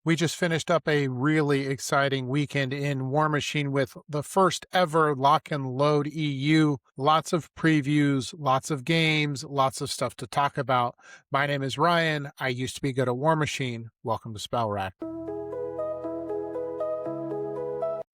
We just finished up a really exciting weekend in Warmachine with the first ever Lock and Load EU. Lots of previews, lots of games, lots of stuff to talk about. My name is Ryan. I used to be good at Warmachine. Welcome to Spell Rack.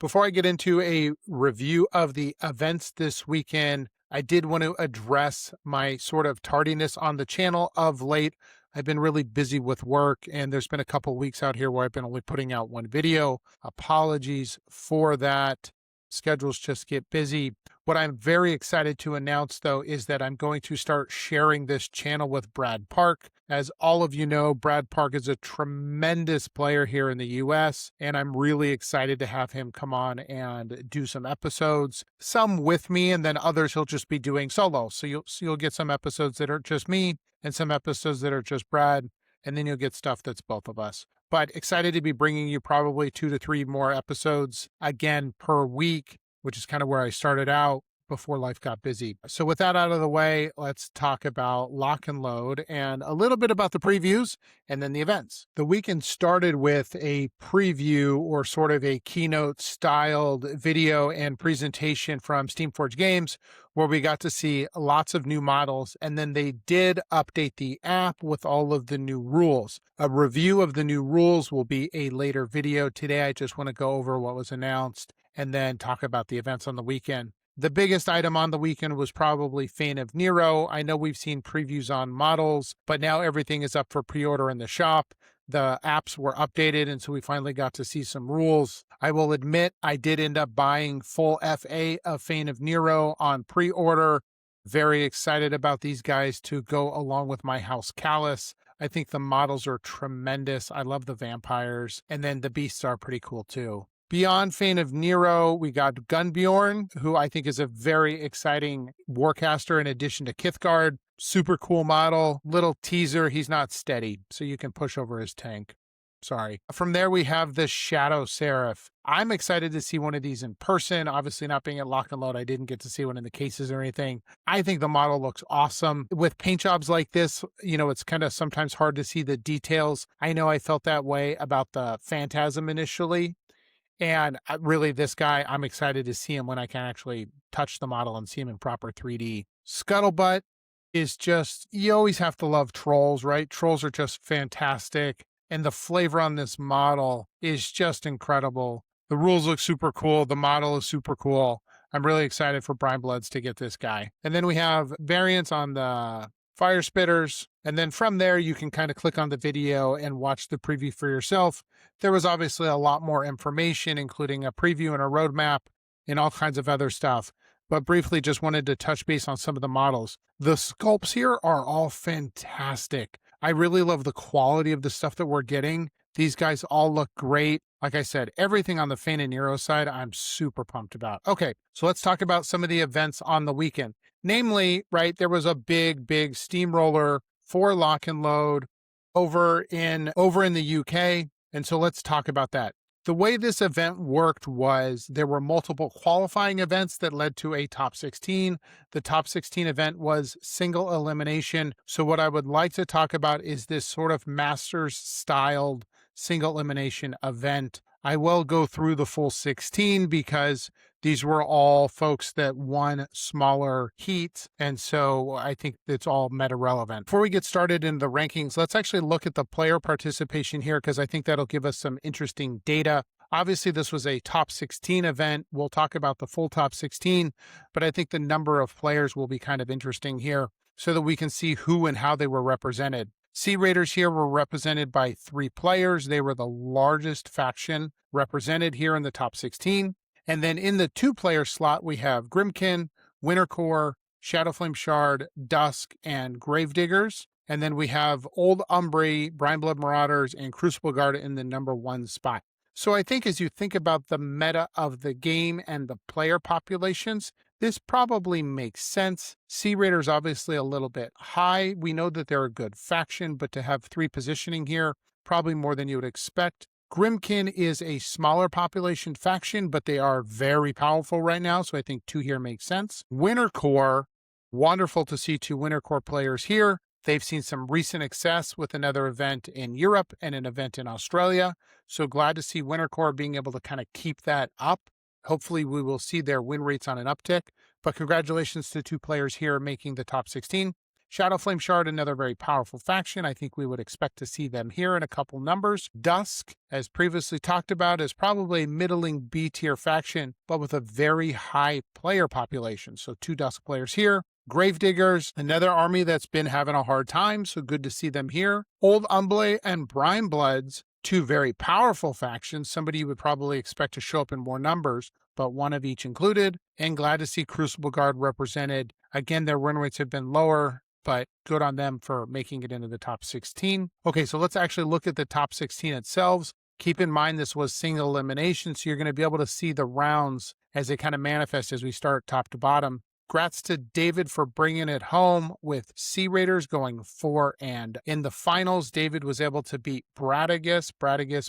Before I get into a review of the events this weekend, I did want to address my sort of tardiness on the channel of late. I've been really busy with work, and there's been a couple weeks out here where I've been only putting out one video. Apologies for that. Schedules just get busy. What I'm very excited to announce, though, is that I'm going to start sharing this channel with Brad Park. As all of you know, Brad Park is a tremendous player here in the US, and I'm really excited to have him come on and do some episodes, some with me, and then others he'll just be doing solo. So you'll get some episodes that are just me and some episodes that are just Brad, and then you'll get stuff that's both of us. But excited to be bringing you probably 2 to 3 more episodes again per week, which is kind of where I started out before life got busy. So with that out of the way, let's talk about Lock and Load and a little bit about the previews and then the events. The weekend started with a preview or sort of a keynote styled video and presentation from Steamforged Games, where we got to see lots of new models, and then they did update the app with all of the new rules. A review of the new rules will be a later video. Today, I just want to go over what was announced and then talk about the events on the weekend. The biggest item on the weekend was probably Fane of Nero. I know we've seen previews on models, but now everything is up for pre-order in the shop. The apps were updated, and so we finally got to see some rules. I will admit I did end up buying full FA of Fane of Nero on pre-order. Very excited about these guys to go along with my House Callus. I think the models are tremendous. I love the vampires, and then the beasts are pretty cool too. Beyond Fane of Nero, we got Gunbjorn, who I think is a very exciting warcaster in addition to Kithgard. Super cool model. Little teaser, he's not steady, so you can push over his tank. Sorry. From there, we have the Shadow Seraph. I'm excited to see one of these in person. Obviously, not being at Lock and Load, I didn't get to see one in the cases or anything. I think the model looks awesome. With paint jobs like this, it's kind of sometimes hard to see the details. I know I felt that way about the Phantasm initially. And really, this guy, I'm excited to see him when I can actually touch the model and see him in proper 3D. Scuttlebutt is just, you always have to love trolls, right? Trolls are just fantastic. And the flavor on this model is just incredible. The rules look super cool. The model is super cool. I'm really excited for Brine Bloods to get this guy. And then we have variants on the Fire Spitters. And then from there, you can kind of click on the video and watch the preview for yourself. There was obviously a lot more information, including a preview and a roadmap and all kinds of other stuff. But briefly, just wanted to touch base on some of the models. The sculpts here are all fantastic. I really love the quality of the stuff that we're getting. These guys all look great. Like I said, everything on the Fane and Nero side, I'm super pumped about. Okay, so let's talk about some of the events on the weekend. Namely, right, there was a big steamroller for Lock and Load over in the UK. And so let's talk about that. The way this event worked was there were multiple qualifying events that led to a top 16. The top 16 event was single elimination. So what I would like to talk about is this sort of Masters styled single elimination event. I will go through the full 16 because these were all folks that won smaller heats. And so I think it's all meta relevant. Before we get started in the rankings, let's actually look at the player participation here, because I think that'll give us some interesting data. Obviously, this was a top 16 event. We'll talk about the full top 16, but I think the number of players will be kind of interesting here so that we can see who and how they were represented. Sea Raiders here were represented by 3 players. They were the largest faction represented here in the top 16. And then in the 2-player slot, we have Grimkin, Wintercore, Shadowflame Shard, Dusk, and Gravediggers. And then we have Old Umbry, Brineblood Marauders, and Crucible Guard in the number 1 spot. So I think as you think about the meta of the game and the player populations, this probably makes sense. Sea Raiders obviously a little bit high. We know that they're a good faction, but to have 3 positioning here, probably more than you would expect. Grimkin is a smaller population faction, but they are very powerful right now, so I think 2 here makes sense. Wintercore, wonderful to see 2 Wintercore players here. They've seen some recent success with another event in Europe and an event in Australia. So glad to see Winter Core being able to kind of keep that up. Hopefully we will see their win rates on an uptick. But congratulations to 2 players here making the top 16. Shadow Flame Shard, another very powerful faction. I think we would expect to see them here in a couple numbers. Dusk, as previously talked about, is probably a middling B-tier faction, but with a very high player population. So 2 Dusk players here. Gravediggers, another army that's been having a hard time, so good to see them here. Old Umble and Brine Bloods, 2 very powerful factions. Somebody you would probably expect to show up in more numbers, but 1 of each included. And glad to see Crucible Guard represented. Again, their win rates have been lower, but good on them for making it into the top 16. Okay, so let's actually look at the top 16 itself. Keep in mind this was single elimination, so you're going to be able to see the rounds as they kind of manifest as we start top to bottom. Congrats to David for bringing it home with Sea Raiders going 4. And in the finals, David was able to beat Bradagus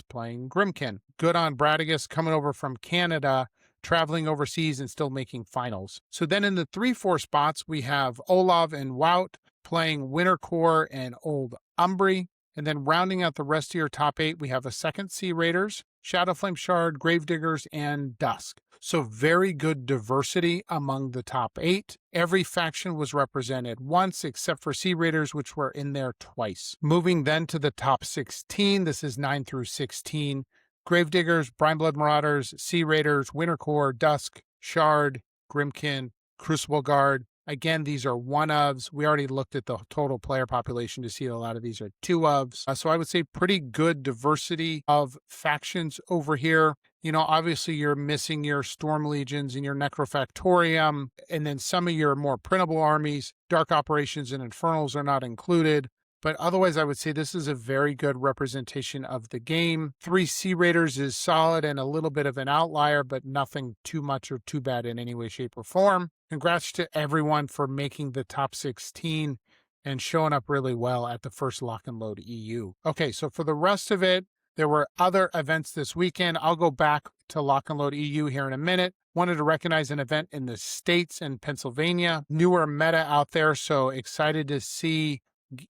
playing Grimkin. Good on Bradagus coming over from Canada, traveling overseas and still making finals. So then in the 3-4 spots, we have Olav and Wout playing Winter Core and Old Umbry. And then rounding out the rest of your top 8, we have a second Sea Raiders, Shadow Flame Shard, Gravediggers, and Dusk. So very good diversity among the top 8. Every faction was represented once except for Sea Raiders, which were in there twice. Moving then to the top 16, this is 9 through 16. Gravediggers, Brineblood Marauders, Sea Raiders, Winter Core, Dusk, Shard, Grimkin, Crucible Guard. Again, these are 1-ofs. We already looked at the total player population to see a lot of these are 2-ofs. So I would say pretty good diversity of factions over here. You know, obviously you're missing your Storm Legions and your Necrofactorium, and then some of your more printable armies. Dark Operations and Infernals are not included. But otherwise, I would say this is a very good representation of the game. 3 Sea Raiders is solid and a little bit of an outlier, but nothing too much or too bad in any way, shape, or form. Congrats to everyone for making the top 16 and showing up really well at the first Lock and Load EU. Okay, so for the rest of it, there were other events this weekend. I'll go back to Lock and Load EU here in a minute. Wanted to recognize an event in the States and Pennsylvania. Newer meta out there, so excited to see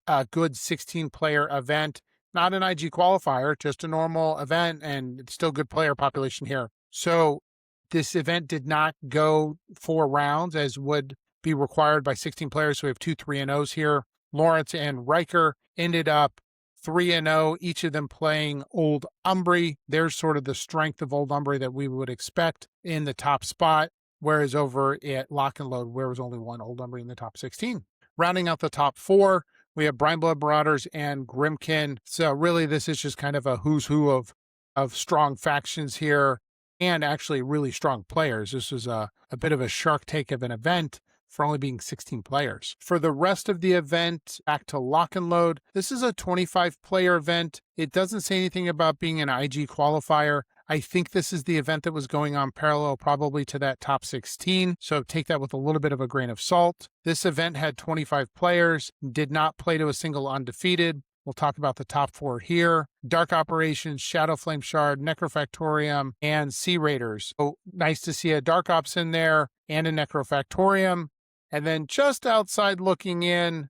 a good 16-player event. Not an IG qualifier, just a normal event, and it's still good player population here. So this event did not go 4 rounds as would be required by 16 players. So we have 2 3-0s here. Lawrence and Riker ended up 3-0, each of them playing Old Umbry. There's sort of the strength of Old Umbry that we would expect in the top spot, whereas over at Lock and Load, where was only 1 Old Umbry in the top 16. Rounding out the top 4, we have Brineblood Marauders and Grimkin. So really, this is just kind of a who's who of strong factions here, and actually really strong players. This was a bit of a shark take of an event for only being 16 players. For the rest of the event, back to Lock and Load, this is a 25-player event. It doesn't say anything about being an IG qualifier. I think this is the event that was going on parallel probably to that top 16, so take that with a little bit of a grain of salt. This event had 25 players, did not play to a single undefeated. We'll talk about the top 4 here. Dark Operations, Shadow Flame Shard, Necrofactorium, and Sea Raiders. So nice to see a Dark Ops in there and a Necrofactorium. And then just outside looking in,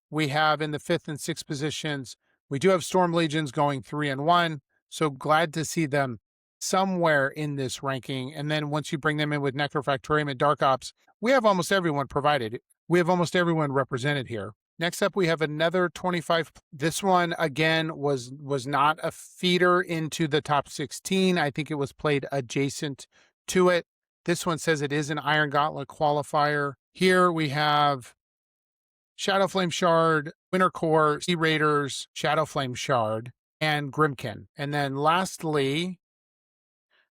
we have in the 5th and 6th positions, we do have Storm Legions going 3-1. So glad to see them somewhere in this ranking. And then once you bring them in with Necrofactorium and Dark Ops, we have almost everyone provided. We have almost everyone represented here. Next up, we have another 25. This one, again, was not a feeder into the top 16. I think it was played adjacent to it. This one says it is an Iron Gauntlet qualifier. Here we have Shadow Flame Shard, Winter Core, Sea Raiders, Shadow Flame Shard, and Grimkin. And then lastly,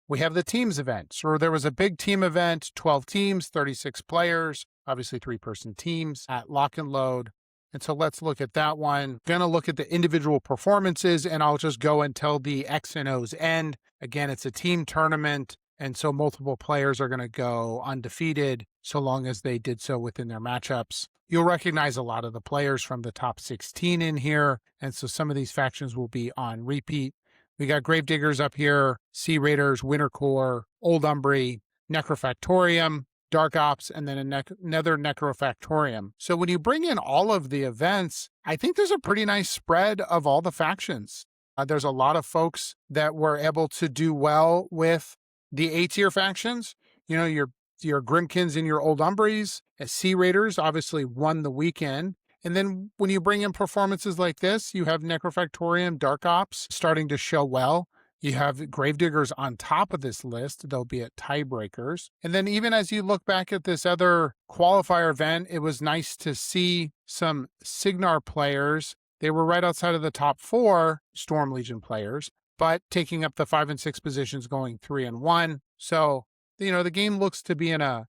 we have the teams event. So there was a big team event, 12 teams, 36 players, obviously 3-person teams at Lock and Load. And so let's look at that one. Going to look at the individual performances, and I'll just go until the X and O's end. Again, it's a team tournament, and so multiple players are going to go undefeated so long as they did so within their matchups. You'll recognize a lot of the players from the top 16 in here, and so some of these factions will be on repeat. We got Gravediggers up here, Sea Raiders, Winter Core, Old Umbry, Necrofactorium, Dark Ops, and then another Necrofactorium. So when you bring in all of the events, I think there's a pretty nice spread of all the factions. There's a lot of folks that were able to do well with the A tier factions. You know, your Grimkins and your Old Umbries, as Sea Raiders obviously won the weekend. And then when you bring in performances like this, you have Necrofactorium, Dark Ops starting to show well. You have Gravediggers on top of this list, they'll be at tiebreakers. And then even as you look back at this other qualifier event, it was nice to see some Signar players. They were right outside of the top 4 Storm Legion players, but taking up the 5 and 6 positions, going 3 and 1. So, the game looks to be in a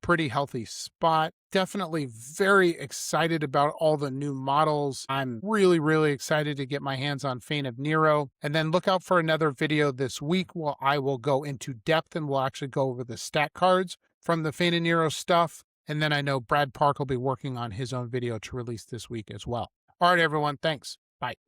pretty healthy spot. Definitely very excited about all the new models. I'm really, really excited to get my hands on Fane of Nero. And then look out for another video this week where I will go into depth and we'll actually go over the stat cards from the Fane of Nero stuff. And then I know Brad Park will be working on his own video to release this week as well. All right, everyone. Thanks. Bye.